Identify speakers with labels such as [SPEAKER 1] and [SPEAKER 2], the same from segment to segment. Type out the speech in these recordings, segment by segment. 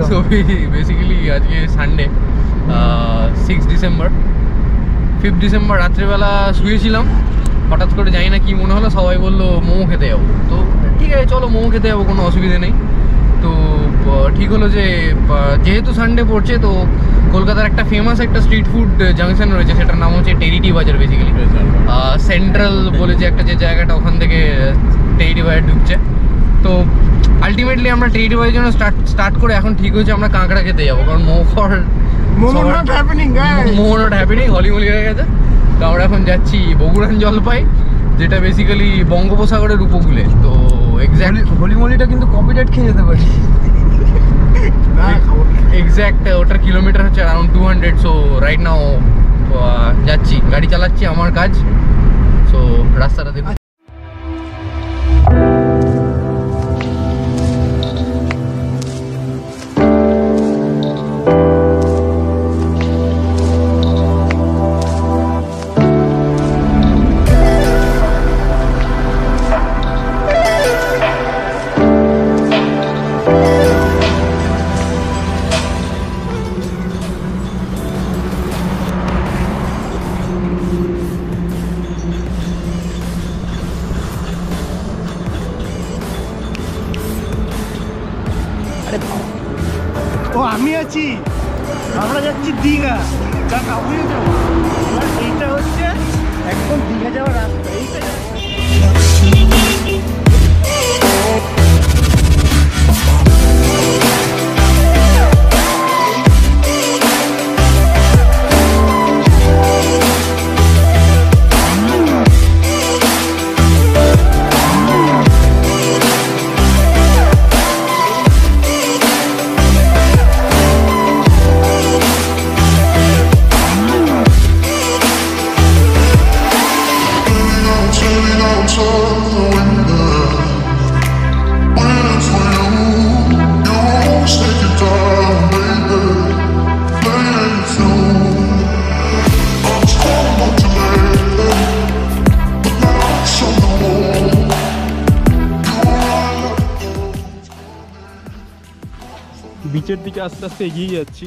[SPEAKER 1] So basically আজকে Sunday 5 December রাত্রিবেলা শুয়েছিলাম, হঠাৎ করে জানি না কি মনে হলো, সবাই বললো মোমো খেতে যাবো। তো ঠিক আছে চলো মোমো খেতে যাবো, কোনো অসুবিধা নেই। তো ঠিক হলো যে যেহেতু সানডে পড়ছে, তো কলকাতার একটা ফেমাস একটা স্ট্রিট ফুড জাংশন রয়েছে, সেটার নাম হচ্ছে টেরিটি বাজার। বেসিক্যালি সেন্ট্রাল বলে যে একটা যে জায়গাটা, ওখান থেকে টেরিটি বাজার ঢুকছে। তো আলটিমেটলি আমরা টেরিটি বাজারের জন্য স্টার্ট করে এখন ঠিক হয়েছে আমরা কাঁকড়া খেতে যাবো, কারণ মোমো নট হ্যাপেনিং হলিমলি হয়ে গেছে। তো আমরা এখন যাচ্ছি বগুড়ান জলপাই, যেটা বেসিক্যালি বঙ্গোপসাগরের উপকূলে। তো এক্স্যাক্ট
[SPEAKER 2] হলিমলিটা কিন্তু কপিরাইট খেয়ে যেতে পারি।
[SPEAKER 1] এক্স্যাক্ট ওটার কিলোমিটার হচ্ছে অ্যারাউন্ড 200। সো রাইট নাও যাচ্ছি, গাড়ি চালাচ্ছি, আমার কাজ। সো রাস্তাটা দেখুন।
[SPEAKER 2] ও আমি আছি, আমরা যাচ্ছি দীঘা। যা কাউকে যাবো, এইটা হচ্ছে একদম দীঘা যাওয়ার রাস্তা। এইটা
[SPEAKER 3] বিচের দিকে আস্তে আস্তে এগিয়ে যাচ্ছি।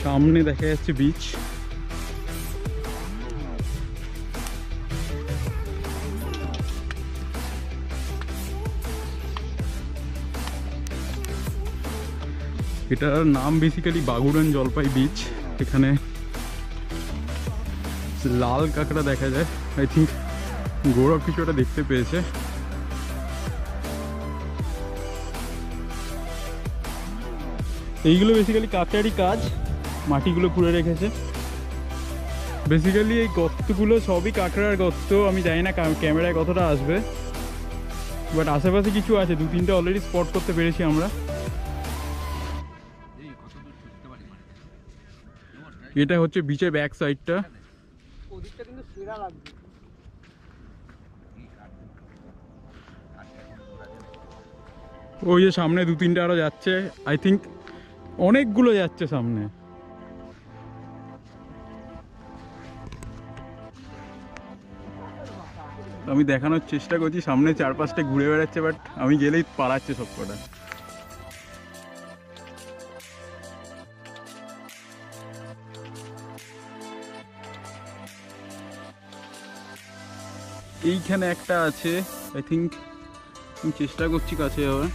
[SPEAKER 3] সামনে দেখা যাচ্ছে বিচ। এটার নাম বেসিক্যালি বাগুড়ান জলপাই বিচ। এখানে লাল কাঁকড়া দেখা যায়। আই থিঙ্ক গৌরব কিছু একটা দেখতে পেয়েছে। এইগুলো বেসিক্যালি কাঁকড়ারই কাজ, মাটিগুলো খুঁড়ে রেখেছে। বেসিক্যালি এই গর্তগুলো সবই কাঁকড়ার গর্ত। আমি জানি না ক্যামেরায় কতটা আসবে, বাট আশেপাশে কিছু আছে, 2-3টে অলরেডি স্পট করতে পেরেছি আমরা। এটা হচ্ছে বিচের ব্যাক সাইডটা। ওই যে সামনে 2-3টে আরো যাচ্ছে, আই থিঙ্ক অনেকগুলো যাচ্ছে সামনে। আমি দেখানোর চেষ্টা করছি, সামনে 4-5টে ঘুরে বেড়াচ্ছে, বাট আমি গেলেই পালাচ্ছে সব কটা। এইখানে একটা আছে, আই থিঙ্ক আমি চেষ্টা করছি কাছে যাওয়ার।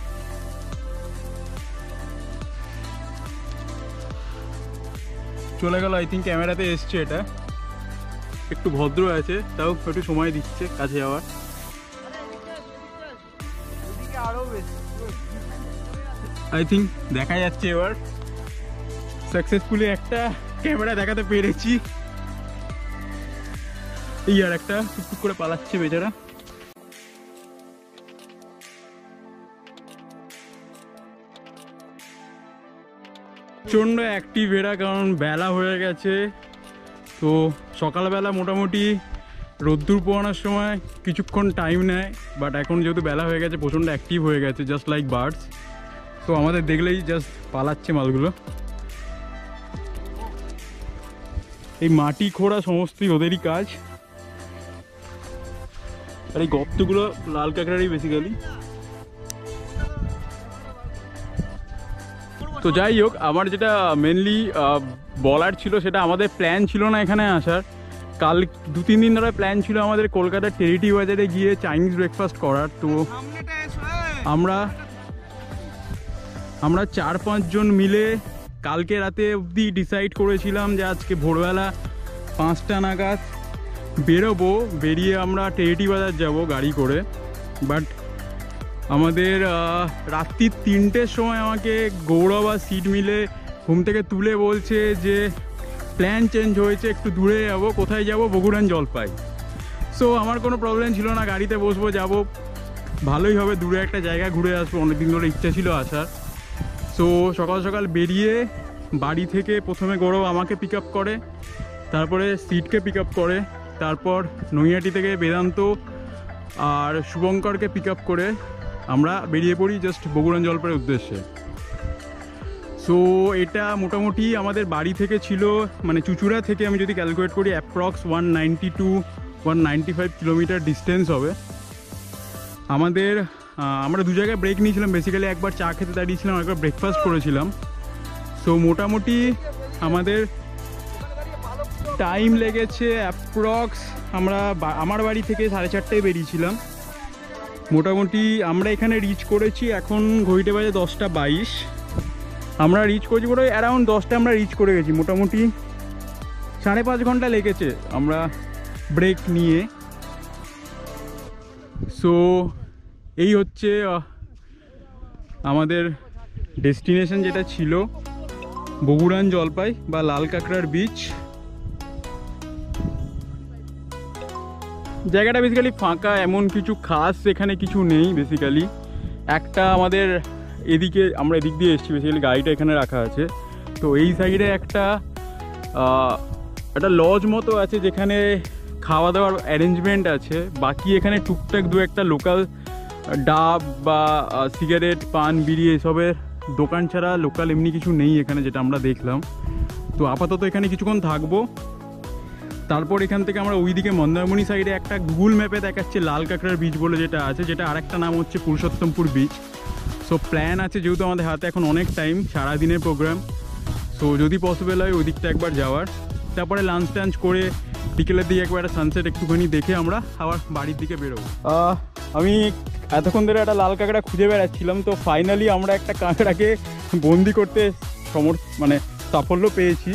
[SPEAKER 3] চলে গেল, আই থিঙ্ক ক্যামেরাতে এসছে। এটা একটু ভদ্র আছে, তাও একটু সময় দিচ্ছে কাছে যাওয়ার। আই থিঙ্ক দেখা যাচ্ছে এবার সাকসেসফুলি একটা ক্যামেরা দেখাতে পেরেছি। এই আর একটা টুকটুক করে পালাচ্ছে বেচারা। প্রচণ্ড অ্যাক্টিভ এরা, কারণ বেলা হয়ে গেছে। তো সকালবেলা মোটামুটি রোদ্দুর পোয়ানোর সময় কিছুক্ষণ টাইম নেয়, বাট এখন যেহেতু বেলা হয়ে গেছে প্রচণ্ড অ্যাক্টিভ হয়ে গেছে, জাস্ট লাইক বার্ডস। তো আমাদের দেখলেই জাস্ট পালাচ্ছে মালগুলো। এই মাটি খোঁড়া সমস্তই ওদেরই কাজ। আর এই গর্তগুলো লাল কাঁকড়ারই বেসিক্যালি। তো যাই হোক, আমার যেটা মেনলি বলার ছিল সেটা আমাদের প্ল্যান ছিল না এখানে আসার। কাল 2-3 দিন ধরে প্ল্যান ছিল আমাদের কলকাতার টেরিটি বাজারে গিয়ে চাইনিজ ব্রেকফাস্ট করার। তো আমরা 4-5 জন মিলে কালকে রাতে অবধি ডিসাইড করেছিলাম যে আজকে ভোরবেলা 5টা নাগাদ বেরোবো, বেরিয়ে আমরা টেরিটি বাজার যাব গাড়ি করে। বাট আমাদের রাত্রি 3টের সময় আমাকে গৌরব আর সিট মিলে ঘুম থেকে তুলে বলছে যে প্ল্যান চেঞ্জ হয়েছে, একটু দূরে যাবো। কোথায় যাব? বগুড়ান জলপাই। সো আমার কোনো প্রবলেম ছিল না, গাড়িতে বসবো, যাব, ভালোই হবে, দূরে একটা জায়গা ঘুরে আসবো, অনেকদিন ধরে ইচ্ছা ছিল আসার। সো সকাল সকাল বেরিয়ে বাড়ি থেকে প্রথমে গৌরব আমাকে পিক আপ করে, তারপরে সিটকে পিক আপ করে, তারপর নৈহাটি থেকে বেদান্ত আর শুভঙ্করকে পিক আপ করে আমরা বেরিয়ে পড়ি জাস্ট বগুড়ান জলপাইয়ের উদ্দেশ্যে। সো এটা মোটামুটি আমাদের বাড়ি থেকে ছিল, মানে চুঁচুড়া থেকে আমি যদি ক্যালকুলেট করি অ্যাপ্রক্স 190 to 195 কিলোমিটার ডিস্টেন্স হবে আমাদের। আমরা 2 জায়গায় ব্রেক নিয়েছিলাম বেসিক্যালি, একবার চা খেতে দাঁড়িয়েছিলাম, একবার ব্রেকফাস্ট করেছিলাম। সো মোটামুটি আমাদের টাইম লেগেছে অ্যাপ্রক্স, আমার বাড়ি থেকে 4:30টায় বেরিয়েছিলাম। মোটামুটি আমরা এখানে রিচ করেছি, এখন ঘড়িতে বাজে 10:22। আমরা রিচ করেছি পুরো অ্যারাউন্ড 10টা আমরা রিচ করে গেছি। মোটামুটি 5.5 ঘন্টা লেগেছে আমরা ব্রেক নিয়ে। সো এই হচ্ছে আমাদের ডেস্টিনেশন, যেটা ছিল বগুড়ান জলপাই বা লাল কাঁকড়ার বিচ। জায়গাটা বেসিক্যালি ফাঁকা, এমন কিছু খাস এখানে কিছু নেই বেসিক্যালি। একটা আমাদের এদিকে, আমরা এদিক দিয়ে এসেছি, বেসিক্যালি গাড়িটা এখানে রাখা আছে। তো এই সাইডে একটা লজ মতো আছে যেখানে খাওয়া দাওয়ার অ্যারেঞ্জমেন্ট আছে। বাকি এখানে টুকটাক 2-একটা লোকাল ডাব বা সিগারেট, পান, বিড়ি এসবের দোকান ছাড়া লোকাল এমনি কিছু নেই এখানে, যেটা আমরা দেখলাম। তো আপাতত এখানে কিছুক্ষণ থাকবো, তারপর এখান থেকে আমরা ওইদিকে মন্দারমণি সাইডে একটা গুগল ম্যাপে দেখাচ্ছে লাল কাঁকড়ার বিচ বলে যেটা আছে, যেটা আরেকটা নাম হচ্ছে পুরুষোত্তমপুর বিচ। সো প্ল্যান আছে, যেহেতু আমাদের হাতে এখন অনেক টাইম, সারাদিনের প্রোগ্রাম, সো যদি পসিবল হয় ওই দিকটা একবার যাওয়ার। তারপরে লাঞ্চ টাঞ্চ করে বিকেলের দিকে একবার একটা সানসেট একটুখানি দেখে আমরা আবার বাড়ির দিকে বেরোবো। আমি এতক্ষণ ধরে একটা লাল কাঁকড়া খুঁজে বেড়াচ্ছিলাম, তো ফাইনালি আমরা একটা কাঁকড়াকে বন্দি করতে সাফল্য পেয়েছি।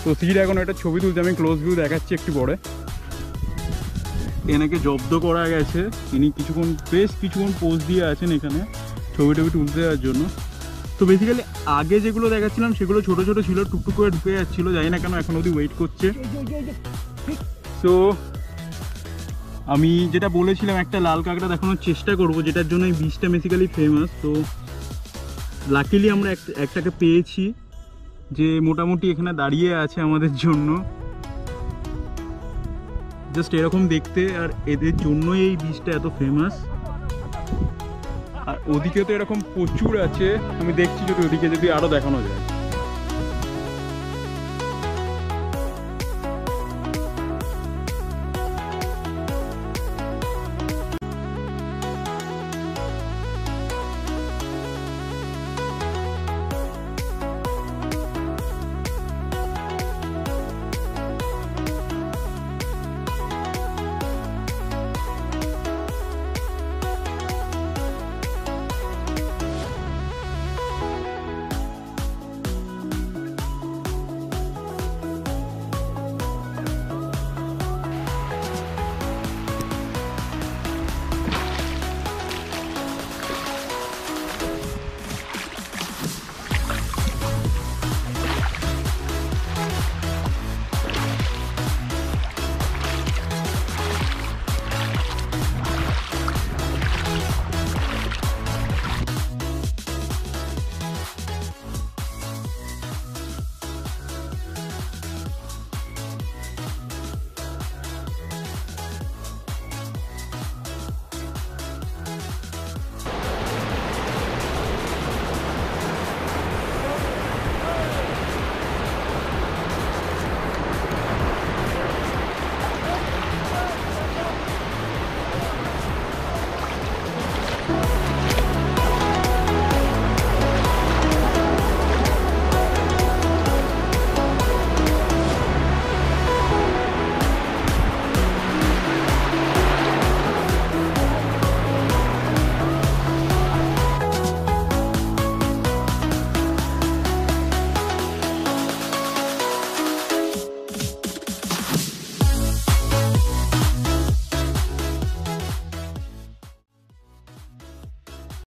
[SPEAKER 3] তো সিট এখন একটা ছবি তুলছে, আমি ক্লোজ ভিউ দেখাচ্ছি একটু পরে। এনাকে জব্দ করা গেছে, তিনি বেশ কিছুক্ষণ পোজ দিয়ে আছেন এখানে ছবি টবি তুলতে দেওয়ার জন্য। তো বেসিক্যালি আগে যেগুলো দেখাচ্ছিলাম সেগুলো ছোটো ছোটো ছিল, টুকটুক করে ঢুকে যাচ্ছিলো, জানি না কেন এখন অবধি ওয়েট করছে। তো আমি যেটা বলেছিলাম একটা লাল কাঁকড়া দেখানোর চেষ্টা করব, যেটার জন্য এই বিচটা বেসিক্যালি ফেমাস। তো লাকিলি আমরা একটাকে পেয়েছি, যে মোটামুটি এখানে দাঁড়িয়ে আছে আমাদের জন্য, জাস্ট এরকম দেখতে, আর এদের জন্যই এই বিচটা এত ফেমাস। আর ওদিকে তো এরকম প্রচুর আছে, আমি দেখছি যদি ওদিকে যদি আরও দেখানো যায়।